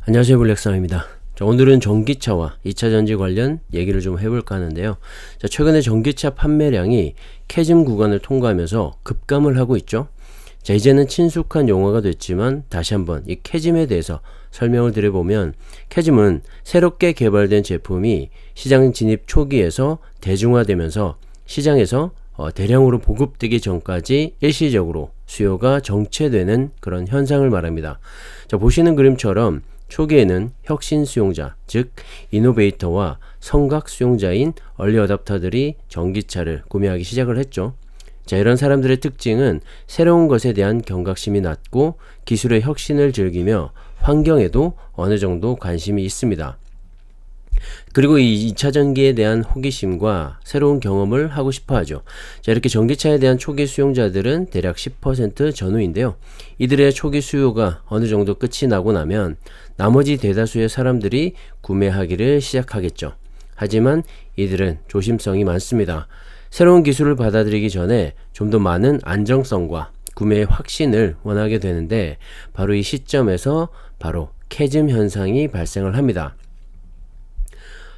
안녕하세요, 블랙사입니다. 오늘은 전기차와 2차 전지 관련 얘기를 좀 해볼까 하는데요. 최근에 전기차 판매량이 캐즘 구간을 통과하면서 급감을 하고 있죠. 이제는 친숙한 용어가 됐지만 다시 한번 이 캐즘에 대해서 설명을 드려보면, 캐즘은 새롭게 개발된 제품이 시장 진입 초기에서 대중화되면서 시장에서 대량으로 보급되기 전까지 일시적으로 수요가 정체되는 그런 현상을 말합니다. 보시는 그림처럼 초기에는 혁신 수용자, 즉 이노베이터와 성각 수용자인 얼리 어답터들이 전기차를 구매하기 시작을 했죠. 이런 사람들의 특징은 새로운 것에 대한 경각심이 낮고 기술의 혁신을 즐기며 환경에도 어느 정도 관심이 있습니다. 그리고 이 2차 전기에 대한 호기심과 새로운 경험을 하고 싶어 하죠. 이렇게 전기차에 대한 초기 수용자들은 대략 10% 전후인데요. 이들의 초기 수요가 어느 정도 끝이 나고 나면 나머지 대다수의 사람들이 구매하기를 시작하겠죠. 하지만 이들은 조심성이 많습니다. 새로운 기술을 받아들이기 전에 좀 더 많은 안정성과 구매의 확신을 원하게 되는데, 바로 이 시점에서 바로 캐즘 현상이 발생을 합니다.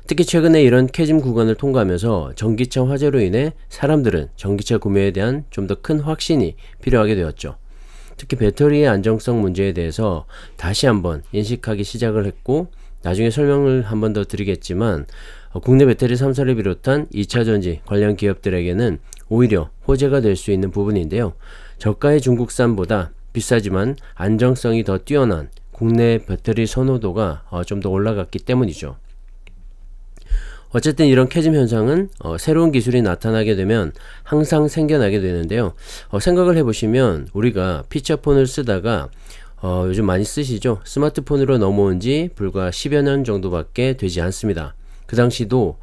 특히 최근에 이런 캐즘 구간을 통과하면서 전기차 화재로 인해 사람들은 전기차 구매에 대한 좀 더 큰 확신이 필요하게 되었죠. 특히 배터리의 안정성 문제에 대해서 다시 한번 인식하기 시작을 했고, 나중에 설명을 한 번 더 드리겠지만 국내 배터리 3사를 비롯한 2차 전지 관련 기업들에게는 오히려 호재가 될 수 있는 부분인데요. 저가의 중국산보다 비싸지만 안정성이 더 뛰어난 국내 배터리 선호도가 좀 더 올라갔기 때문이죠. 어쨌든 이런 캐즘 현상은 새로운 기술이 나타나게 되면 항상 생겨나게 되는데요. 생각을 해보시면 우리가 피처폰을 쓰다가 요즘 많이 쓰시죠. 스마트폰으로 넘어온 지 불과 10여 년 정도밖에 되지 않습니다. 그 당시도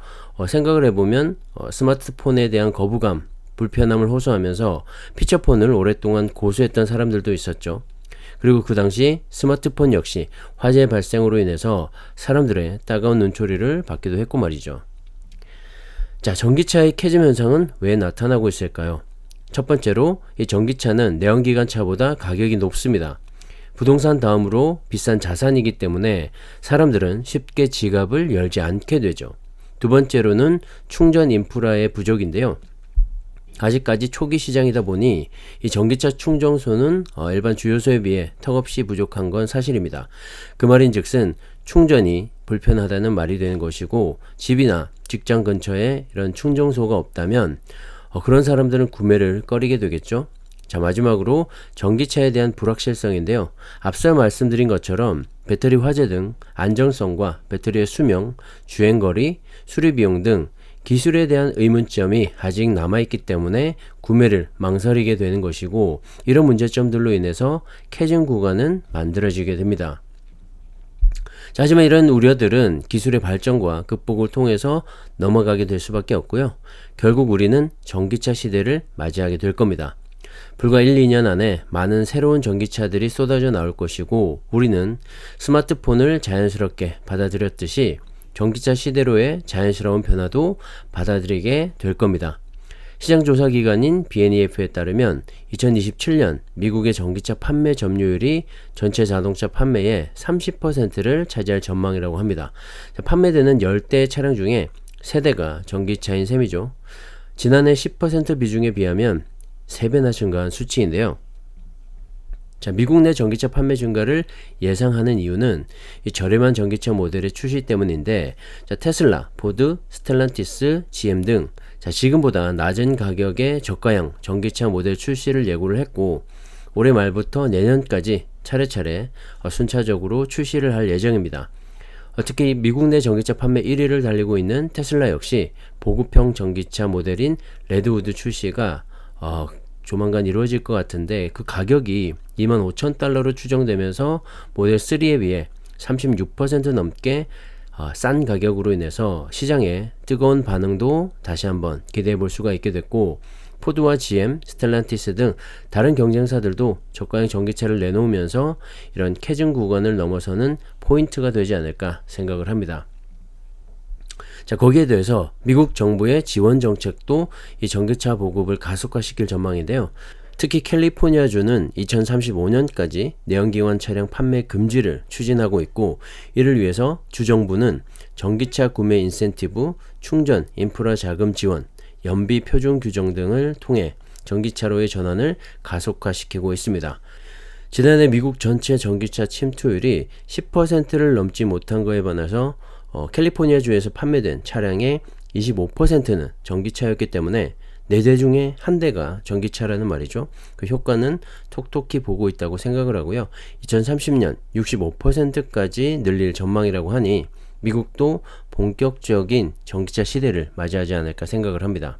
생각을 해보면 스마트폰에 대한 거부감, 불편함을 호소하면서 피처폰을 오랫동안 고수했던 사람들도 있었죠. 그리고 그 당시 스마트폰 역시 화재 발생으로 인해서 사람들의 따가운 눈초리를 받기도 했고 말이죠. 전기차의 캐즘 현상은 왜 나타나고 있을까요? 첫 번째로 이 전기차는 내연기관차보다 가격이 높습니다. 부동산 다음으로 비싼 자산이기 때문에 사람들은 쉽게 지갑을 열지 않게 되죠. 두 번째로는 충전 인프라의 부족인데요. 아직까지 초기 시장이다 보니 이 전기차 충전소는 일반 주요소에 비해 턱없이 부족한 건 사실입니다. 그 말인즉슨 충전이 불편하다는 말이 되는 것이고, 집이나 직장 근처에 이런 충전소가 없다면 그런 사람들은 구매를 꺼리게 되겠죠. 마지막으로 전기차에 대한 불확실성인데요. 앞서 말씀드린 것처럼 배터리 화재 등 안정성과 배터리의 수명, 주행거리, 수리비용 등 기술에 대한 의문점이 아직 남아있기 때문에 구매를 망설이게 되는 것이고, 이런 문제점들로 인해서 캐즘 구간은 만들어지게 됩니다. 하지만 이런 우려들은 기술의 발전과 극복을 통해서 넘어가게 될 수밖에 없고요. 결국 우리는 전기차 시대를 맞이하게 될 겁니다. 불과 1, 2년 안에 많은 새로운 전기차들이 쏟아져 나올 것이고, 우리는 스마트폰을 자연스럽게 받아들였듯이 전기차 시대로의 자연스러운 변화도 받아들이게 될 겁니다. 시장조사기관인 BNEF에 따르면 2027년 미국의 전기차 판매 점유율이 전체 자동차 판매의 30%를 차지할 전망이라고 합니다. 판매되는 10대 차량 중에 3대가 전기차인 셈이죠. 지난해 10% 비중에 비하면 3배나 증가한 수치인데요. 미국 내 전기차 판매 증가를 예상하는 이유는 이 저렴한 전기차 모델의 출시 때문인데, 테슬라, 포드, 스텔란티스, GM 등 지금보다 낮은 가격의 저가형 전기차 모델 출시를 예고를 했고, 올해 말부터 내년까지 차례차례 순차적으로 출시를 할 예정입니다. 특히 미국 내 전기차 판매 1위를 달리고 있는 테슬라 역시 보급형 전기차 모델인 레드우드 출시가 조만간 이루어질 것 같은데, 그 가격이 25,000달러로 추정되면서 모델 3에 비해 36% 넘게 싼 가격으로 인해서 시장의 뜨거운 반응도 다시 한번 기대해 볼 수가 있게 됐고, 포드와 GM, 스텔란티스 등 다른 경쟁사들도 저가형 전기차를 내놓으면서 이런 캐즘 구간을 넘어서는 포인트가 되지 않을까 생각을 합니다. 거기에 대해서 미국 정부의 지원 정책도 이 전기차 보급을 가속화시킬 전망인데요. 특히 캘리포니아주는 2035년까지 내연기관 차량 판매 금지를 추진하고 있고, 이를 위해서 주정부는 전기차 구매 인센티브, 충전 인프라 자금 지원, 연비 표준 규정 등을 통해 전기차로의 전환을 가속화시키고 있습니다. 지난해 미국 전체 전기차 침투율이 10%를 넘지 못한 거에 반해서 캘리포니아주에서 판매된 차량의 25%는 전기차였기 때문에 4대 중에 1대가 전기차라는 말이죠. 그 효과는 톡톡히 보고 있다고 생각을 하고요. 2030년 65%까지 늘릴 전망이라고 하니 미국도 본격적인 전기차 시대를 맞이하지 않을까 생각을 합니다.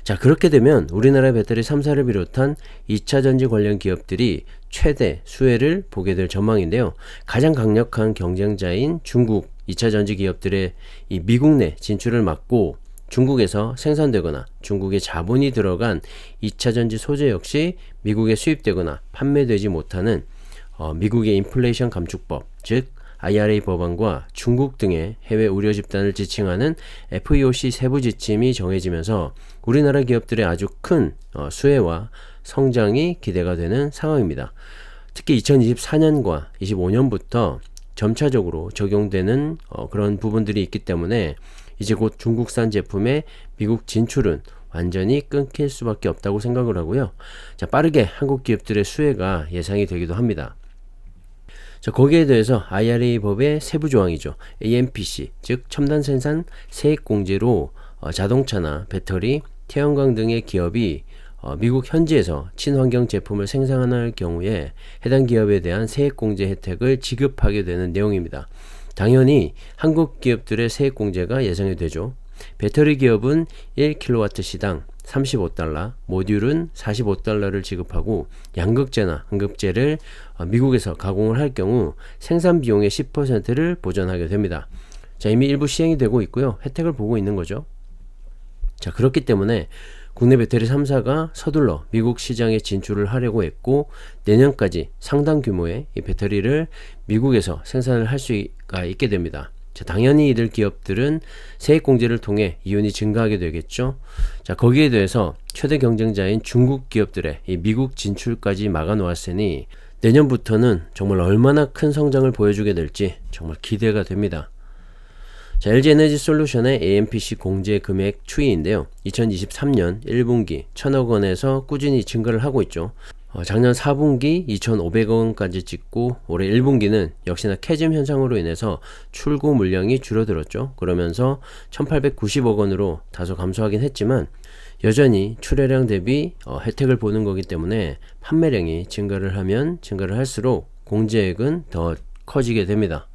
자, 그렇게 되면 우리나라 배터리 3사를 비롯한 2차전지 관련 기업들이 최대 수혜를 보게 될 전망인데요. 가장 강력한 경쟁자인 중국 2차전지 기업들의 이 미국 내 진출을 막고 중국에서 생산되거나 중국의 자본이 들어간 2차전지 소재 역시 미국에 수입되거나 판매되지 못하는 미국의 인플레이션 감축법, 즉 IRA 법안과 중국 등의 해외 우려 집단을 지칭하는 FEOC 세부 지침이 정해지면서 우리나라 기업들의 아주 큰 수혜와 성장이 기대가 되는 상황입니다. 특히 2024년과 25년부터 점차적으로 적용되는 그런 부분들이 있기 때문에 이제 곧 중국산 제품의 미국 진출은 완전히 끊길 수밖에 없다고 생각을 하고요. 자, 빠르게 한국 기업들의 수혜가 예상이 되기도 합니다. 자, 거기에 대해서 IRA 법의 세부 조항이죠. AMPC, 즉 첨단 생산 세액 공제로 자동차나 배터리, 태양광 등의 기업이 미국 현지에서 친환경 제품을 생산할 경우에 해당 기업에 대한 세액 공제 혜택을 지급하게 되는 내용입니다. 당연히 한국 기업들의 세액 공제가 예상이 되죠. 배터리 기업은 1kW 시당 35달러, 모듈은 45달러를 지급하고 양극재나 음극재를 미국에서 가공을 할 경우 생산 비용의 10%를 보전하게 됩니다. 자, 이미 일부 시행이 되고 있고요. 혜택을 보고 있는 거죠. 자, 그렇기 때문에 국내 배터리 3사가 서둘러 미국 시장에 진출을 하려고 했고 내년까지 상당 규모의 이 배터리를 미국에서 생산을 할 수가 있게 됩니다. 자, 당연히 이들 기업들은 세액 공제를 통해 이윤이 증가하게 되겠죠. 자, 거기에 대해서 최대 경쟁자인 중국 기업들의 이 미국 진출까지 막아 놓았으니 내년부터는 정말 얼마나 큰 성장을 보여주게 될지 정말 기대가 됩니다. 자, LG에너지솔루션의 AMPC 공제 금액 추이인데요. 2023년 1분기 1,000억 원에서 꾸준히 증가를 하고 있죠. 작년 4분기 2,500억 원까지 찍고 올해 1분기는 역시나 캐즘 현상으로 인해서 출고 물량이 줄어들었죠. 그러면서 1,890억 원으로 다소 감소하긴 했지만 여전히 출하량 대비 혜택을 보는 거기 때문에 판매량이 증가를 하면 증가를 할수록 공제액은 더 커지게 됩니다.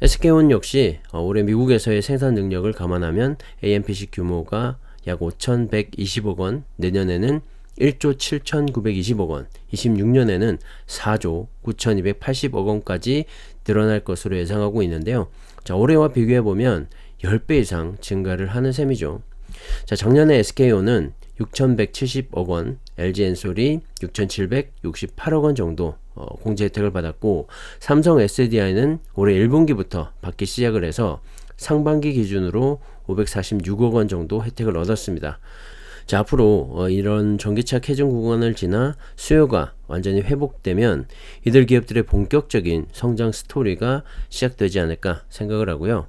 SK온 역시 올해 미국에서의 생산 능력을 감안하면 AMPC 규모가 약 5,120억 원, 내년에는 1조 7,920억 원, 26년에는 4조 9,280억 원까지 늘어날 것으로 예상하고 있는데요. 자, 올해와 비교해보면 10배 이상 증가를 하는 셈이죠. 자, 작년에 SK온은 6,170억 원, LG엔솔이 6,768억 원 정도 공제 혜택을 받았고 삼성 SDI는 올해 1분기부터 받기 시작을 해서 상반기 기준으로 546억 원 정도 혜택을 얻었습니다. 자, 앞으로 이런 전기차 캐즘 구간을 지나 수요가 완전히 회복되면 이들 기업들의 본격적인 성장 스토리가 시작되지 않을까 생각을 하고요.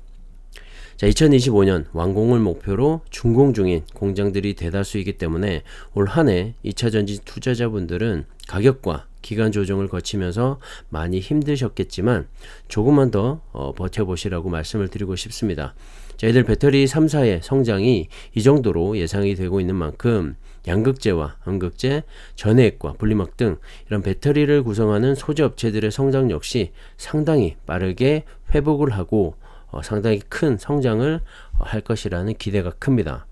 자, 2025년 완공을 목표로 준공 중인 공장들이 대다수이기 때문에 올 한 해 2차전지 투자자분들은 가격과 기간 조정을 거치면서 많이 힘드셨겠지만 조금만 더 버텨보시라고 말씀을 드리고 싶습니다. 자, 이들 배터리 3사의 성장이 이 정도로 예상이 되고 있는 만큼 양극재와 음극재, 전해액과 분리막 등 이런 배터리를 구성하는 소재 업체들의 성장 역시 상당히 빠르게 회복을 하고 상당히 큰 성장을 할 것이라는 기대가 큽니다.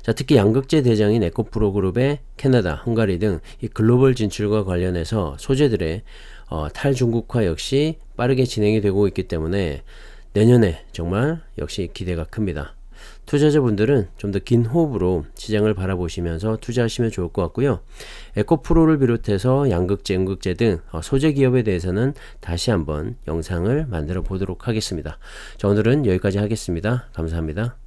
자, 특히 양극재 대장인 에코프로 그룹의 캐나다, 헝가리 등 이 글로벌 진출과 관련해서 소재들의 탈중국화 역시 빠르게 진행이 되고 있기 때문에 내년에 정말 역시 기대가 큽니다. 투자자분들은 좀 더 긴 호흡으로 시장을 바라보시면서 투자하시면 좋을 것 같고요. 에코프로를 비롯해서 양극재, 음극재 등 소재 기업에 대해서는 다시 한번 영상을 만들어 보도록 하겠습니다. 자, 오늘은 여기까지 하겠습니다. 감사합니다.